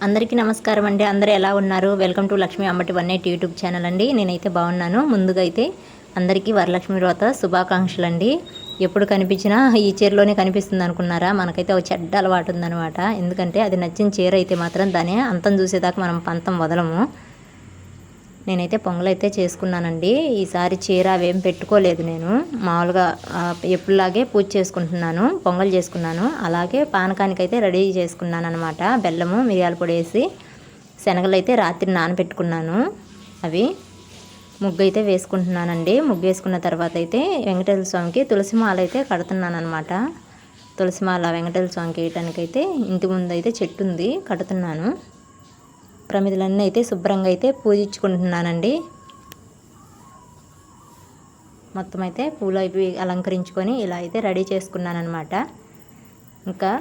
అందరికీ నమస్కారం అండి. అందరూ ఎలా ఉన్నారు? Welcome to Lakshmi Ambati 180 YouTube channel అండి. నేనైతే బాగున్నాను. ముందుగా అయితే అందరికీ వరలక్ష్మి వ్రత శుభాకాంక్షలు అండి. ఎప్పుడు కనిపించినా ఈ చీరలోనే కనిపిస్తుంది అనుకున్నారా? మనకైతే ఒక చెడ్డ అలవాటు ఉందనమాట. ఎందుకంటే అది నచ్చిన చీర అయితే మాత్రం దాని అంతం చూసేదాకా మనం పంతం వదలము. నేనైతే పొంగలైతే చేసుకున్నానండి. ఈసారి చీర అవేం పెట్టుకోలేదు. నేను మామూలుగా ఎప్పుడులాగే పూజ చేసుకుంటున్నాను. పొంగల్ చేసుకున్నాను. అలాగే పానకానికైతే రెడీ చేసుకున్నాను అనమాట. బెల్లము మిరియాల పొడి వేసి శనగలు అయితే రాత్రి నానబెట్టుకున్నాను. అవి ముగ్గు అయితే వేసుకుంటున్నానండి. ముగ్గు వేసుకున్న తర్వాత అయితే వెంకటేశ్వర స్వామికి తులసిమాల అయితే కడుతున్నాను అనమాట. తులసిమాల వెంకటేశ్వర స్వామికి వేయటానికైతే ఇంటి ముందు అయితే చెట్టు ఉంది, కడుతున్నాను. ప్రమిదలన్నీ అయితే శుభ్రంగా అయితే పూజించుకుంటున్నానండి. మొత్తం అయితే పూలు అవి అలంకరించుకొని ఇలా అయితే రెడీ చేసుకున్నాను అనమాట. ఇంకా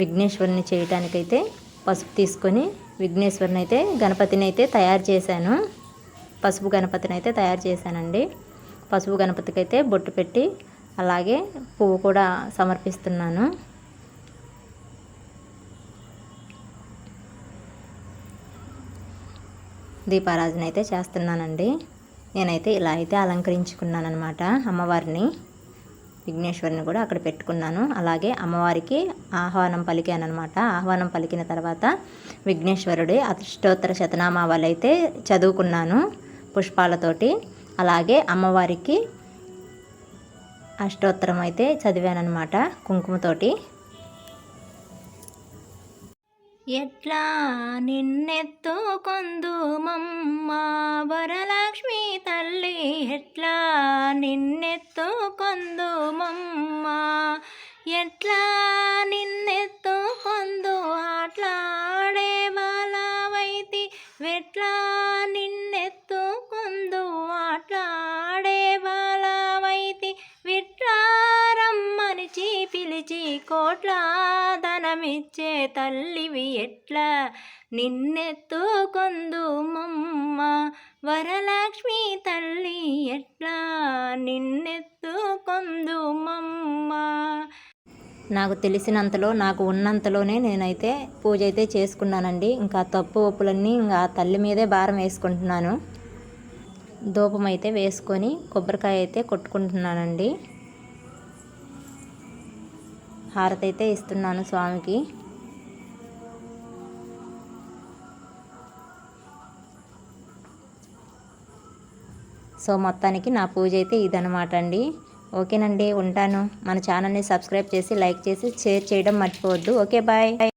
విఘ్నేశ్వరుని చేయటానికైతే పసుపు తీసుకొని విఘ్నేశ్వరుని అయితే గణపతిని అయితే తయారు చేశాను. పసుపు గణపతిని అయితే తయారు చేశానండి. పసుపు గణపతికి అయితే బొట్టు పెట్టి అలాగే పువ్వు కూడా సమర్పిస్తున్నాను. దీపారాధన అయితే చేస్తున్నానండి. నేనైతే ఇలా అయితే అలంకరించుకున్నాను అనమాట. అమ్మవారిని విఘ్నేశ్వరిని కూడా అక్కడ పెట్టుకున్నాను. అలాగే అమ్మవారికి ఆహ్వానం పలికాను అనమాట. ఆహ్వానం పలికిన తర్వాత విఘ్నేశ్వరుడి అష్టోత్తర శతనామావళి అయితే చదువుకున్నాను పుష్పాలతోటి. అలాగే అమ్మవారికి అష్టోత్తరం అయితే చదివాను అనమాట కుంకుమతోటి. ఎట్లా నిన్నెత్తుకొందుమమ్మ వరలక్ష్మి తల్లి, ఎట్లా నిన్నెత్తుకొందుమమ్మ, ఎట్లా నిన్నెత్తుకొందు ఆట్లాడే బాలవైతి, వెట్లా నిన్నెత్తుకొందు ఆట్లాడే బాలవైతి, విట్లారమ్మని పిలిచి కోట్ల ధనమిచ్చే తల్లివి, ఎట్లా నిన్నెత్తుకొందుమమ్మ వరలక్ష్మి తల్లి, ఎట్లా నిన్నెత్తుకొందుమమ్మ. నాకు తెలిసినంతలో నాకు ఉన్నంతలోనే నేనైతే పూజ అయితే చేసుకున్నానండి. ఇంకా తప్పు ఒప్పులన్నీ ఇంకా తల్లి మీదే భారం వేసుకుంటున్నాను. ధూపం అయితే వేసుకొని కొబ్బరికాయ అయితే కొట్టుకుంటున్నానండి. హారతి అయితే ఇస్తున్నాను స్వామికి. సో మొత్తానికి నా పూజ అయితే ఇదనమాట అండి. ఓకేనండి, ఉంటాను. మన ఛానల్ని సబ్స్క్రైబ్ చేసి లైక్ చేసి షేర్ చేయడం మర్చిపోవద్దు. Okay, bye.